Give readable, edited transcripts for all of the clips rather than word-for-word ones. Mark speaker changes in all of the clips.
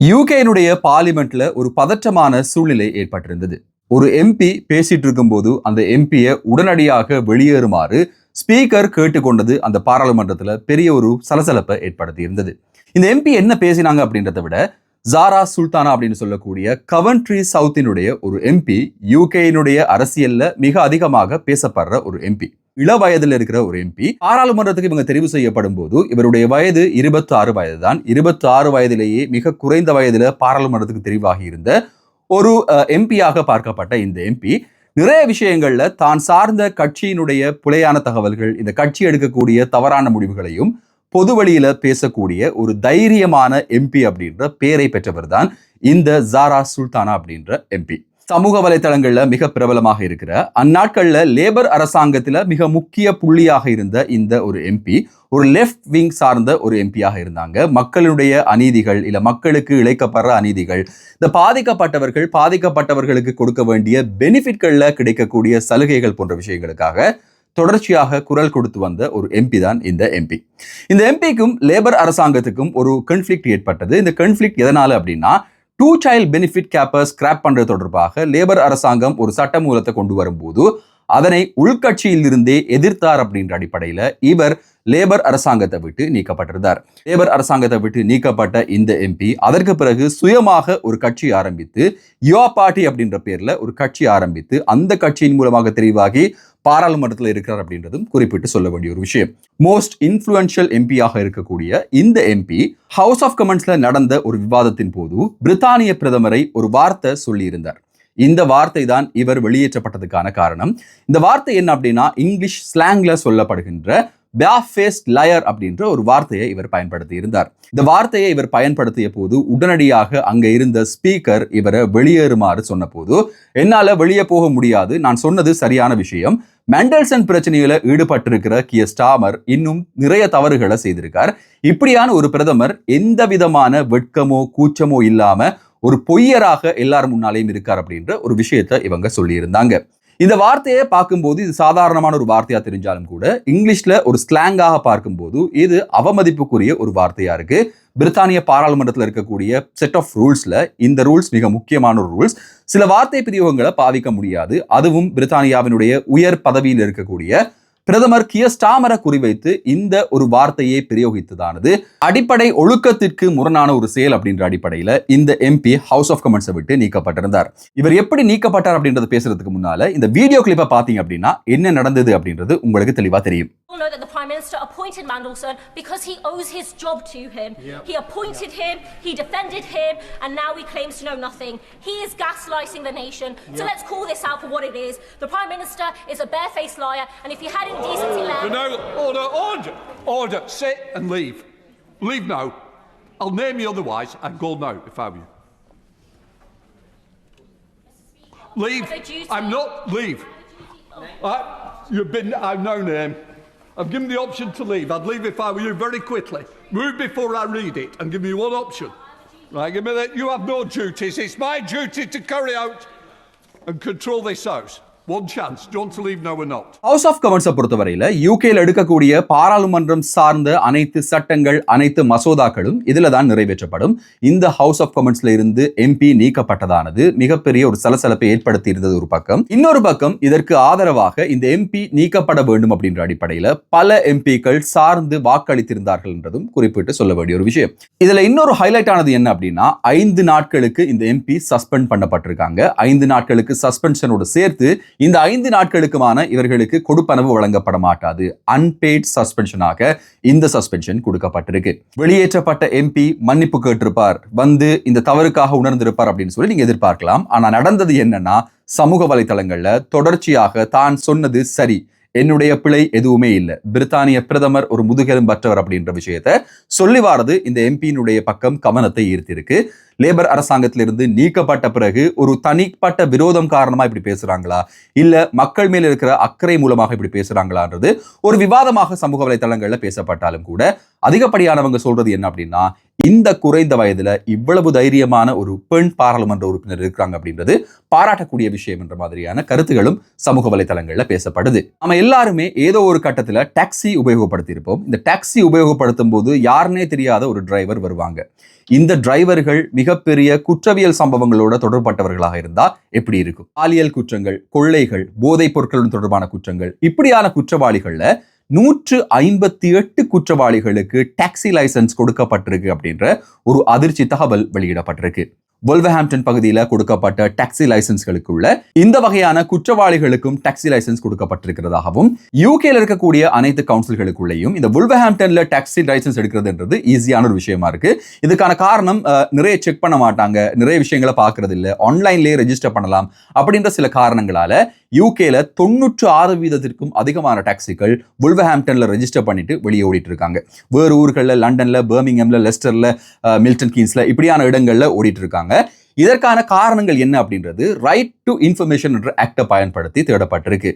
Speaker 1: யூகேனுடைய பார்லிமெண்ட்ல ஒரு பதற்றமான சூழ்நிலை ஏற்பட்டிருந்தது. ஒரு எம்பி பேசிட்டு இருக்கும்போது அந்த எம்பியை உடனடியாக வெளியேறுமாறு ஸ்பீக்கர் கேட்டுக்கொண்டது அந்த பாராளுமன்றத்துல பெரிய ஒரு சலசலப்பை ஏற்படுத்தி இருந்தது. இந்த எம்பி என்ன பேசினாங்க அப்படின்றத விட ஜாரா சுல்தானா அப்படின்னு சொல்லக்கூடிய கவன்ட்ரி சவுத்தினுடைய ஒரு எம்பி யூகேனுடைய அரசியல்ல மிக அதிகமாக பேசப்படுற ஒரு எம்பி. இள வயதில் இருக்கிற ஒரு எம்பி பாராளுமன்றத்துக்கு இவங்க தெரிவு செய்யப்படும் போது இவருடைய வயது 26 வயது தான். 26 வயதிலேயே மிக குறைந்த வயதுல பாராளுமன்றத்துக்கு தெரிவாகி இருந்த ஒரு எம்பியாக பார்க்கப்பட்ட இந்த எம்பி நிறைய விஷயங்கள்ல தான் சார்ந்த கட்சியினுடைய புலையான தகவல்கள், இந்த கட்சி எடுக்கக்கூடிய தவறான முடிவுகளையும் பொது வழியில பேசக்கூடிய ஒரு தைரியமான எம்பி அப்படின்ற பெயரை பெற்றவர் தான் இந்த ஜாரா சுல்தானா அப்படின்ற எம்பி. சமூக வலைத்தளங்கள்ல மிக பிரபலமாக இருக்கிற அந்நாட்கள்ல லேபர் அரசாங்கத்துல மிக முக்கிய புள்ளியாக இருந்த இந்த ஒரு எம்பி ஒரு லெஃப்ட் விங் சார்ந்த ஒரு எம்பியாக இருந்தாங்க. மக்களுடைய அநீதிகள் இல்ல மக்களுக்கு இழைக்கப்படுற அநீதிகள், இந்த பாதிக்கப்பட்டவர்களுக்கு கொடுக்க வேண்டிய பெனிஃபிட்கள்ல கிடைக்கக்கூடிய சலுகைகள் போன்ற விஷயங்களுக்காக தொடர்ச்சியாக குரல் கொடுத்து வந்த ஒரு எம்பி தான் இந்த எம்பி. இந்த எம்பிக்கும் லேபர் அரசாங்கத்துக்கும் ஒரு கன்ஃபிளிக்ட் ஏற்பட்டது. இந்த கன்ஃபிளிக்ட் எதனால அப்படின்னா, 2 child benefit கேப்பை ஸ்கிராப் பண்றது தொடர்பாக லேபர் அரசாங்கம் ஒரு சட்டமூலத்தை கொண்டு வரும்போது அதனை உள்கட்சியில் இருந்தே எதிர்த்தார் அப்படின்ற அடிப்படையில இவர் லேபர் அரசாங்கத்தை விட்டு நீக்கப்பட்டிருந்தார். லேபர் அரசாங்கத்தை விட்டு நீக்கப்பட்ட இந்த எம்பி அதற்கு பிறகு சுயமாக ஒரு கட்சி ஆரம்பித்து யுவா பார்ட்டி அப்படின்ற பேர்ல ஒரு கட்சி ஆரம்பித்து அந்த கட்சியின் மூலமாக தெரிவாகி பாராளுமன்றத்தில் இருக்கிறார் அப்படின்றதும் குறிப்பிட்டு சொல்ல வேண்டிய ஒரு விஷயம். மோஸ்ட் இன்ஃப்ளூயன்ஷியல் எம்பியாக இருக்கக்கூடிய இந்த எம்பி ஹவுஸ் ஆஃப் கமன்ஸ்ல நடந்த ஒரு விவாதத்தின் போது பிரித்தானிய பிரதமரை ஒரு வார்த்தை சொல்லியிருந்தார். இந்த வார்த்தை தான் இவர் வெளியேற்றப்பட்டதுக்கான காரணம். இந்த வார்த்தை என்ன அப்படின்னா, இங்கிலீஷ் ஸ்லாங்ல சொல்லப்படுகின்ற பேஃபேஸ்ட் லயர் அப்படின்ற ஒரு வார்த்தையை இவர் பயன்படுத்தி இருந்தார். இந்த வார்த்தையை இவர் பயன்படுத்திய போது உடனடியாக அங்க இருந்த ஸ்பீக்கர் இவரை வெளியேறுமாறு சொன்ன போது, என்னால வெளியே போக முடியாது, நான் சொன்னது சரியான விஷயம், மெண்டல்சன் பிரச்சனையில ஈடுபட்டிருக்கிற கியர் ஸ்டார்மர் இன்னும் நிறைய தவறுகளை செய்திருக்கார், இப்படியான ஒரு பிரதமர் எந்த விதமான வெட்கமோ கூச்சமோ இல்லாம ஒரு பொய்யராக எல்லாரும் முன்னாலேயும் இருக்கார் அப்படின்ற ஒரு விஷயத்தை இவங்க சொல்லியிருந்தாங்க. இந்த வார்த்தையை பார்க்கும்போது இது சாதாரணமான ஒரு வார்த்தையா தெரிஞ்சாலும் கூட இங்கிலீஷ்ல ஒரு ஸ்லாங்காக பார்க்கும்போது இது அவமதிப்புக்குரிய ஒரு வார்த்தையா இருக்கு. பிரித்தானிய பாராளுமன்றத்தில் இருக்கக்கூடிய செட் ஆஃப் ரூல்ஸ்ல இந்த ரூல்ஸ் மிக முக்கியமான ஒரு ரூல்ஸ். சில வார்த்தை பிரயோகங்களை பாவிக்க முடியாது. அதுவும் பிரித்தானியாவினுடைய உயர் பதவியில் இருக்கக்கூடிய பிரதமர் கியர் ஸ்டார்மரை குறிவைத்து இந்த ஒரு வார்த்தையை பிரயோகித்ததானது அடிப்படை ஒழுக்கத்திற்கு முரணான ஒரு செயல் அப்படின்ற அடிப்படையில இந்த எம்பி ஹவுஸ் ஆஃப் கமன்ஸை விட்டு நீக்கப்பட்டிருந்தார். இவர் எப்படி நீக்கப்பட்டார் அப்படின்றத பேசுறதுக்கு முன்னால இந்த வீடியோ கிளிப்பை பாத்தீங்க அப்படின்னா என்ன நடந்தது அப்படின்றது உங்களுக்கு தெளிவா தெரியும்.
Speaker 2: Know that the Prime Minister appointed Mandelson because he owes his job to him. Yep. He appointed him, he defended him, and now he claims to know nothing. He is gaslighting the nation. Yep. So let's call this out for what it is. The Prime Minister is a barefaced liar, and if he had any decency left...
Speaker 3: No, order, sit and leave. Leave now. I'll name you otherwise. I'd go now if I were you. Leave. I'm not, leave. You've been, I've no name. I've given the option to leave. I'd leave if I were you very quickly. Move before I read it and give me one option. Right, give me that. You have no duties. It's my duty to carry out and control this house. One chance. Do you want to leave now or not?
Speaker 1: House of கமன்ஸை பொறுத்தவரையில யூகேல எடுக்கக்கூடிய பாராளுமன்றம் சார்ந்த அனைத்து சட்டங்கள், அனைத்து மசோதாக்களும் இதுல தான் நிறைவேற்றப்படும். இந்த ஹவுஸ் ஆஃப் கமன்ஸ்ல இருந்து எம்பி நீக்கப்பட்டதானது மிகப்பெரிய ஒரு சலசலப்பை ஏற்படுத்தி இருந்தது ஒரு பக்கம். இன்னொரு பக்கம் இதற்கு ஆதரவாக இந்த எம்பி நீக்கப்பட வேண்டும் அப்படின்ற அடிப்படையில பல எம்பிக்கள் சார்ந்து வாக்களித்திருந்தார்கள் என்றதும் குறிப்பிட்டு சொல்ல வேண்டிய ஒரு விஷயம். இதுல இன்னொரு ஹைலைட் ஆனது என்ன அப்படின்னா, 5 நாட்களுக்கு இந்த எம்பி சஸ்பெண்ட் பண்ணப்பட்டிருக்காங்க. 5 நாட்களுக்கு சஸ்பென்ஷனோடு சேர்த்து இந்த 5 நாட்களுக்குமான இவர்களுக்கு கொடுப்பனவு வழங்கப்பட மாட்டாது. அன்பெய்ட் சஸ்பென்ஷனாக இந்த சஸ்பென்ஷன் கொடுக்கப்பட்டிருக்கு. வெளியேற்றப்பட்ட எம்பி மன்னிப்பு கேட்டிருப்பார், வந்து இந்த தவறுக்காக உணர்ந்திருப்பார் அப்படின்னு சொல்லி நீங்க எதிர்பார்க்கலாம். ஆனா நடந்தது என்னன்னா, சமூக வலைத்தளங்கள்ல தொடர்ச்சியாக தான் சொன்னது சரி, என்னுடைய பிழை எதுவுமே இல்லை, பிரித்தானிய பிரதமர் ஒரு முதுகெலும்பற்றவர் அப்படின்ற விஷயத்தை சொல்லி வாரது இந்த எம்பியினுடைய பக்கம் கவனத்தை ஈர்த்திருக்கு. லேபர் அரசாங்கத்திலிருந்து நீக்கப்பட்ட பிறகு ஒரு தனிப்பட்ட விரோதம் காரணமா இப்படி பேசுறாங்களா, இல்ல மக்கள் மேல் இருக்கிற அக்கறை மூலமாக இப்படி பேசுறாங்களான்றது ஒரு விவாதமாக சமூக வலைத்தளங்கள்ல பேசப்பட்டாலும் கூட அதிகப்படியானவங்க சொல்றது என்ன அப்படின்னா, இந்த குறைந்த வயதுல இவ்வளவு தைரியமான ஒரு பெண் பாராளுமன்ற உறுப்பினர் இருக்கிறாங்க அப்படின்றது பாராட்டக்கூடிய விஷயம் என்ற மாதிரியான கருத்துகளும் சமூக வலைதளங்கள்ல பேசப்படுது. நம்ம எல்லாருமே ஏதோ ஒரு கட்டத்துல டாக்ஸி உபயோகப்படுத்தி இருப்போம். இந்த டாக்ஸி உபயோகப்படுத்தும் போது யாருன்னே தெரியாத ஒரு டிரைவர் வருவாங்க. இந்த டிரைவர்கள் மிகப்பெரிய குற்றவியல் சம்பவங்களோட தொடர்பட்டவர்களாக இருந்தா எப்படி இருக்கும்? பாலியல் குற்றங்கள், கொள்ளைகள், போதைப் பொருட்களுடன் தொடர்பான குற்றங்கள், இப்படியான குற்றவாளிகள்ல 158 குற்றவாளிகளுக்கு டாக்ஸி லைசன்ஸ் கொடுக்கப்பட்டிருக்கு அப்படின்ற ஒரு அதிர்ச்சி தகவல் வெளியிடப்பட்டிருக்கு. வொல்வர்ஹாம்ப்டன் பகுதியில் கொடுக்கப்பட்ட டாக்ஸி லைசன்ஸ்களுக்குள்ள இந்த வகையான குற்றவாளிகளுக்கும் டாக்ஸி லைசன்ஸ் கொடுக்கப்பட்டிருக்கிறதாகவும் யூகேல இருக்கக்கூடிய அனைத்து கவுன்சில்களுக்குள்ளேயும் இந்த வொல்வர்ஹாம்ப்டன்ல டாக்ஸி லைசன்ஸ் எடுக்கிறதுன்றது ஈஸியான ஒரு விஷயமா இருக்கு. இதுக்கான காரணம் நிறைய செக் பண்ண மாட்டாங்க, நிறைய விஷயங்களை பார்க்கறது இல்லை, ஆன்லைன்லேயே ரெஜிஸ்டர் பண்ணலாம் அப்படின்ற சில காரணங்களால யூகேல 96% அதிகமான டாக்ஸிகள் வொல்வர்ஹாம்ப்டன்ல ரெஜிஸ்டர் பண்ணிட்டு வெளியே ஓடிட்டு இருக்காங்க. வேறு ஊர்கள்ல, லண்டன்ல, பர்மிங்ஹாம்ல, லெஸ்டர்ல, மில்டன் கீன்ஸ்ல இப்படியான இடங்கள்ல ஓடிட்டு இருக்காங்க. இதற்கான காரணங்கள் என்ன அப்படின்றது ரைட் டு இன்ஃபர்மேஷன் என்ற ஆக்டை பயன்படுத்தி தேடப்பட்டிருக்கு.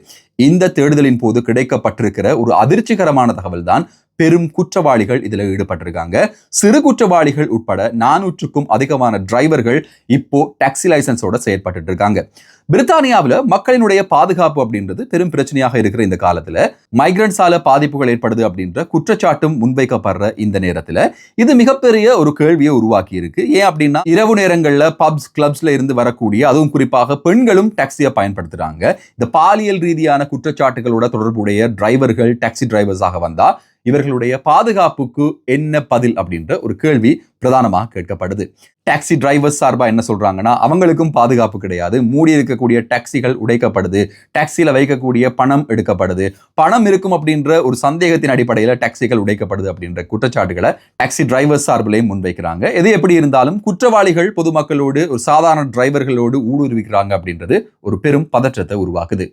Speaker 1: இந்த தேடுதலின் போது கிடைக்கப்பட்டிருக்கிற ஒரு அதிர்ச்சிகரமான தகவல் தான் பெரும் குற்றவாளிகள் இதுல ஈடுபட்டிருக்காங்க. சிறு குற்றவாளிகள் உட்பட 400க்கும் அதிகமான டிரைவர்கள் இப்போ டாக்ஸி லைசன்ஸோட செயற்பட்டு இருக்காங்க. பிரித்தானியாவில் மக்களினுடைய பாதுகாப்பு அப்படின்றது பெரும் பிரச்சனையாக இருக்கிற இந்த காலத்துல மைக்ரன்ஸால பாதிப்புகள் ஏற்படுது அப்படின்ற குற்றச்சாட்டும் முன்வைக்கப்படுற இந்த நேரத்துல இது மிகப்பெரிய ஒரு கேள்வியை உருவாக்கி இருக்கு. ஏன் அப்படின்னா இரவு நேரங்கள்ல பப்ஸ், கிளப்ஸ்ல இருந்து வரக்கூடிய, அதுவும் குறிப்பாக பெண்களும் டாக்ஸியை பயன்படுத்துறாங்க. இந்த பாலியல் ரீதியான குற்றச்சாட்டுகளோட தொடர்புடைய டிரைவர்கள் டாக்ஸி டிரைவர்ஸாக வந்தா இவர்களுடைய பாதுகாப்புக்கு என்ன பதில் அப்படின்ற ஒரு கேள்வி பிரதானமாக கேட்கப்படுது. டாக்ஸி டிரைவர்ஸ் சார்பா என்ன சொல்றாங்கன்னா, அவங்களுக்கும் பாதுகாப்பு கிடையாது, மூடி இருக்கக்கூடிய டாக்ஸிகள் உடைக்கப்படுது, டாக்ஸியில வைக்கக்கூடிய பணம் எடுக்கப்படுது, பணம் இருக்கும் அப்படின்ற ஒரு சந்தேகத்தின் அடிப்படையில் டாக்ஸிகள் உடைக்கப்படுது அப்படின்ற குற்றச்சாட்டுகளை டாக்ஸி டிரைவர்ஸ் சார்பிலையும் முன்வைக்கிறாங்க. எது எப்படி இருந்தாலும் குற்றவாளிகள் பொதுமக்களோடு, ஒரு சாதாரண டிரைவர்களோடு ஊடுருவிக்கிறாங்க அப்படின்றது ஒரு பெரும் பதற்றத்தை உருவாக்குது.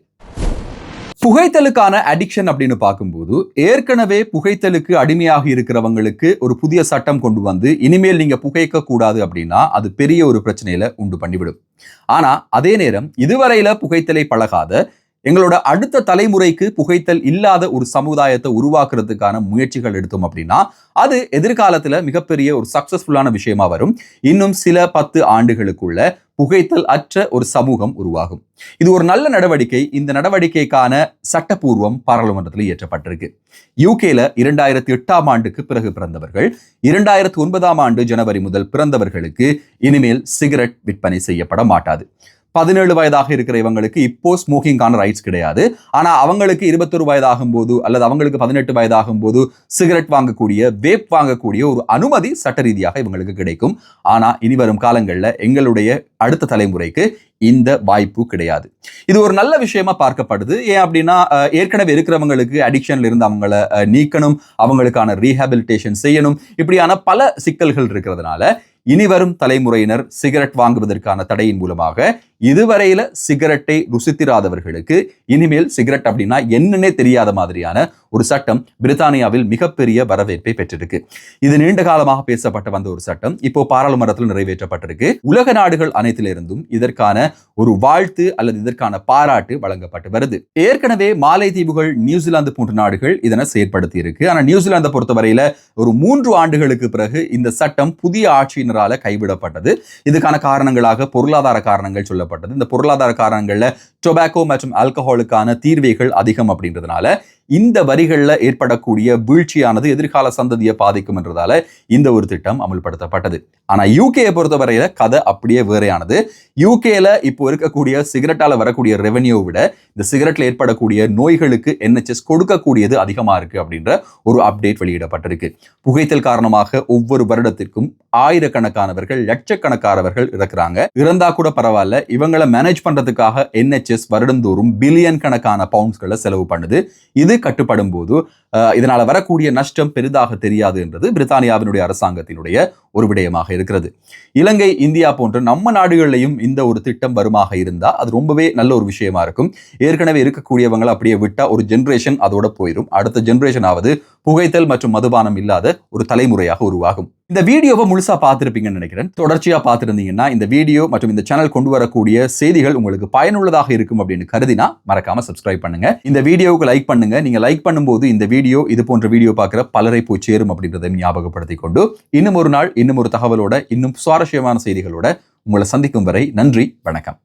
Speaker 1: புகைத்தலுக்கான அடிக்ஷன் அப்படின்னு பார்க்கும்போது ஏற்கனவே புகைத்தலுக்கு அடிமையாக இருக்கிறவங்களுக்கு ஒரு புதிய சட்டம் கொண்டு வந்து இனிமேல் நீங்க புகைக்க கூடாது அப்படின்னா அது பெரிய ஒரு பிரச்சனையில உண்டு பண்ணிவிடும். ஆனா அதே நேரம் இதுவரையில புகைத்தலை பழகாத எங்களோட அடுத்த தலைமுறைக்கு புகைத்தல் இல்லாத ஒரு சமுதாயத்தை உருவாக்குறதுக்கான முயற்சிகள் எடுத்தோம் அப்படின்னா அது எதிர்காலத்துல மிகப்பெரிய ஒரு சக்சஸ்ஃபுல்லான விஷயமா வரும். இன்னும் சில 10 ஆண்டுகளுக்குள்ள புகைத்தல் அற்ற ஒரு சமூகம் உருவாகும். இது ஒரு நல்ல நடவடிக்கை. இந்த நடவடிக்கைக்கான சட்டப்பூர்வம் பாராளுமன்றத்தில் இயற்றப்பட்டிருக்கு. யூகேல 2008ஆம் ஆண்டுக்கு பிறகு பிறந்தவர்கள் 2009ஆம் ஆண்டு ஜனவரி முதல் பிறந்தவர்களுக்கு இனிமேல் சிகரெட் விற்பனை செய்யப்பட மாட்டாது. 17 வயதாக இருக்கிற இவங்களுக்கு இப்போ ஸ்மோக்கிங்கான ரைட்ஸ் கிடையாது. ஆனா அவங்களுக்கு 21 வயதாகும் போது அல்லது அவங்களுக்கு 18 வயதாகும் போது சிகரெட் வாங்கக்கூடிய, வேப் வாங்கக்கூடிய ஒரு அனுமதி சட்ட ரீதியாக இவங்களுக்கு கிடைக்கும். ஆனா இனி வரும் காலங்கள்ல எங்களுடைய அடுத்த தலைமுறைக்கு இந்த வாய்ப்பு கிடையாது. இது ஒரு நல்ல விஷயமா பார்க்கப்படுது. ஏன் அப்படின்னா ஏற்கனவே இருக்கிறவங்களுக்கு அடிக்ஷன்ல இருந்து அவங்கள நீக்கணும், அவங்களுக்கான ரீஹாபிலிட்டேஷன் செய்யணும், இப்படியான பல சிக்கல்கள் இருக்கிறதுனால இனி வரும் தலைமுறையினர் சிகரெட் வாங்குவதற்கான தடையின் மூலமாக இதுவரையில சிகரெட்டை ருசித்திராதவர்களுக்கு இனிமேல் சிகரெட் அப்படின்னா என்னன்னே தெரியாத மாதிரியான ஒரு சட்டம் பிரித்தானியாவில் மிகப்பெரிய வரவேற்பை பெற்றிருக்கு. இது நீண்ட காலமாக பேசப்பட்ட வந்த ஒரு சட்டம் இப்போ பாராளுமன்றத்தில் நிறைவேற்றப்பட்டிருக்கு. உலக நாடுகள் அனைத்திலிருந்தும் இதற்கான ஒரு வாழ்த்து அல்லது இதற்கான பாராட்டு வழங்கப்பட்டு வருது. ஏற்கனவே மாலைதீவுகள், நியூசிலாந்து போன்ற நாடுகள் இதனை செயற்படுத்தி இருக்கு. ஆனா நியூசிலாந்தை பொறுத்தவரையில ஒரு 3 ஆண்டுகளுக்கு பிறகு இந்த சட்டம் புதிய ஆட்சியினரால கைவிடப்பட்டது. இதுக்கான காரணங்களாக பொருளாதார காரணங்கள் சொல்லப்பட்டது. இந்த பொருளாதார காரணங்கள்ல டொபாக்கோ மற்றும் ஆல்கஹாலுக்கான தீர்வைகள் அதிகம் அப்படின்றதுனால இந்த வரிகள்ல ஏற்படக்கூடிய வீழ்ச்சியானது எதிர்கால சந்ததியை பாதிக்கும் என்றதால இந்த ஒரு திட்டம் அமல்படுத்தப்பட்டது. ஆனா யூகேயை பொறுத்தவரையில கதை அப்படியே வேறையானது. யூகேல இப்போ இருக்கக்கூடிய சிகரெட்டால வரக்கூடிய ரெவென்யூ விட இந்த சிகரெட்ல ஏற்படக்கூடிய நோய்களுக்கு NHS கொடுக்கக்கூடியது அதிகமா இருக்கு அப்படின்ற ஒரு அப்டேட் வெளியிடப்பட்டிருக்கு. புகைத்தல் காரணமாக ஒவ்வொரு வருடத்திற்கும் ஆயிரக்கணக்கானவர்கள், லட்சக்கணக்கானவர்கள் இறக்குறாங்க. இறந்தா கூட பரவாயில்ல, இவங்களை மேனேஜ் பண்றதுக்காக NHS வருடந்தோறும் பில்லியன் கணக்கான பவுண்ட்ஸ்களை செலவு பண்ணுது. இது கட்டுப்படும் போது இதனால வரக்கூடிய நஷ்டம் பெரிதாக தெரியாது என்றது பிரித்தானியாவினுடைய அரசாங்கத்தினுடைய ஒரு விடயமாக இருக்கிறது. இலங்கை, இந்தியா போன்ற நம்ம நாடுகளிலையும் இந்த ஒரு திட்டம் வருமாக இருந்தா அது ரொம்பவே நல்ல ஒரு விஷயமா இருக்கும். ஏற்கனவே இருக்கக்கூடியவங்களை அப்படியே விட்டா ஒரு ஜென்ரேஷன் அதோட போயிடும். அடுத்த ஜென்ரேஷன் ஆவது புகைத்தல் மற்றும் மதுபானம் இல்லாத ஒரு தலைமுறையாக உருவாகும். இந்த வீடியோவை முழுசா பார்த்திருப்பீங்கன்னு நினைக்கிறேன். தொடர்ச்சியா பார்த்திருந்தீங்கன்னா இந்த வீடியோ மற்றும் இந்த சேனல் கொண்டு வரக்கூடிய செய்திகள் உங்களுக்கு பயனுள்ளதாக இருக்கும் அப்படின்னு கருதினா மறக்காம சப்ஸ்கிரைப் பண்ணுங்க. இந்த வீடியோவுக்கு லைக் பண்ணுங்க. நீங்க லைக் பண்ணும்போது இந்த வீடியோ, இது போன்ற வீடியோ பார்க்குற பலரை போய் சேரும் அப்படின்றதை ஞாபகப்படுத்திக் கொண்டு இன்னும் ஒரு நாள் இன்னும் ஒரு தகவலோட இன்னும் சுவாரஸ்யமான செய்திகளோட உங்களை சந்திக்கும் வரை நன்றி, வணக்கம்.